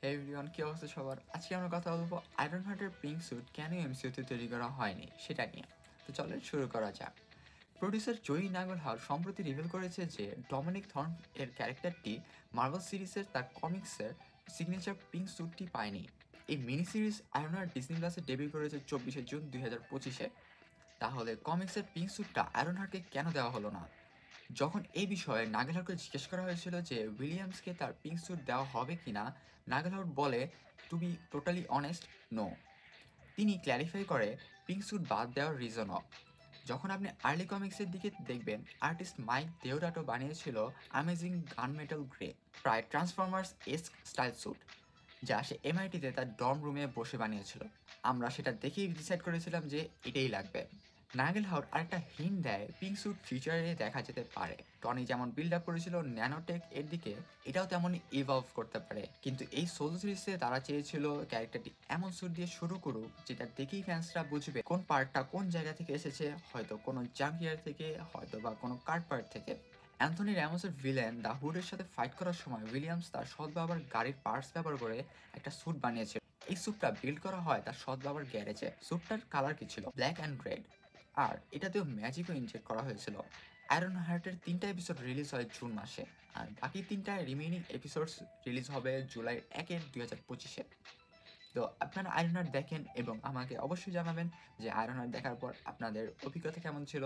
হে everyone, কি অবস্থা সবার? আজকে আমরা কথা বলবো আয়রন হার্টের পিঙ্ক স্যুট কেন এমসিইউতে তৈরি করা হয়নি সেটা নিয়ে। তো চলেন শুরু করা যাক। প্রডিউসার জয়ী নাগলহার সম্প্রতি রিভিল করেছে যে ডমিনিক থর্ন এর ক্যারেক্টারটি মার্ভেল সিরিজের তার কমিক্সের সিগনেচার পিঙ্ক স্যুটটি পায়নি। এই mini series iron heart Disney প্লাসে ডেবিউ করেছে 24শে জুন 2025-এ। তাহলে কমিক্সের পিঙ্ক স্যুটটা আয়রন হার্টকে কেন দেওয়া হলো না? যখন এই বিষয়ে নাগেলহাউডকে জিজ্ঞেস করা হয়েছিল যে উইলিয়ামসকে তার পিঙ্ক স্যুট দেওয়া হবে কিনা, নাগেলহাউড বলে, to be totally honest, no. তিনি ক্ল্যারিফাই করে পিঙ্ক স্যুট বাদ দেওয়ার রিজনও। যখন আপনি আর্লি কমিক্সের দিকে দেখবেন, আর্টিস্ট মাইক দেওরাটো বানিয়েছিল অ্যামেজিং গানমেটাল গ্রে, প্রায় ট্রান্সফরমার্স এস্ক স্টাইল স্যুট, যা সে এমআইটিতে তার ডর্ম রুমে বসে বানিয়েছিল। আমরা সেটা দেখেই ডিসাইড করেছিলাম যে এটাই লাগবে। নাগেলহাউড আরেকটা হিন্ট দেয় পিঙ্ক স্যুট ফিউচারে দেখা যেতে পারে। টনি যেমন বিল্ড আপ করেছিল ন্যানোটেক এর দিকে, এটাও তেমনই ইভলভ করতে পারে। কিন্তু এই সোলো সিরিজে তারা চেয়েছিল ক্যারেক্টারটি এমন স্যুট দিয়ে শুরু করুক যেটা দেখেই ফ্যান্সরা বুঝবে কোন পার্টটা কোন জায়গা থেকে এসেছে, হয়তো কোনো জাঙ্কিয়ার থেকে, হয়তো বা কোনো কার্ড পার্ট থেকে। অ্যান্থনি র্যামোসের ভিলেন দ্য হুডের সাথে ফাইট করার সময় উইলিয়ামস তার সৎ বাবার গাড়ির পার্টস ব্যবহার করে একটা স্যুট বানিয়েছিল। এই স্যুটটা বিল্ড করা হয় তার সৎ বাবার গ্যারেজে। স্যুটটার কালার কি ছিল? Black and red. আর এটাতেও ম্যাজিকও ইনজেক্ট করা হয়েছিল। আয়রন হার্টের 3টা এপিসোড রিলিজ হয় জুন মাসে, আর বাকি 3টা রিমেইনিং এপিসোডস রিলিজ হবে জুলাই 1, 2025-এ। তো আপনারা আয়রন হার্ট দেখেন এবং আমাকে অবশ্যই জানাবেন যে আয়রন হার্ট দেখার পর আপনাদের অভিজ্ঞতা কেমন ছিল।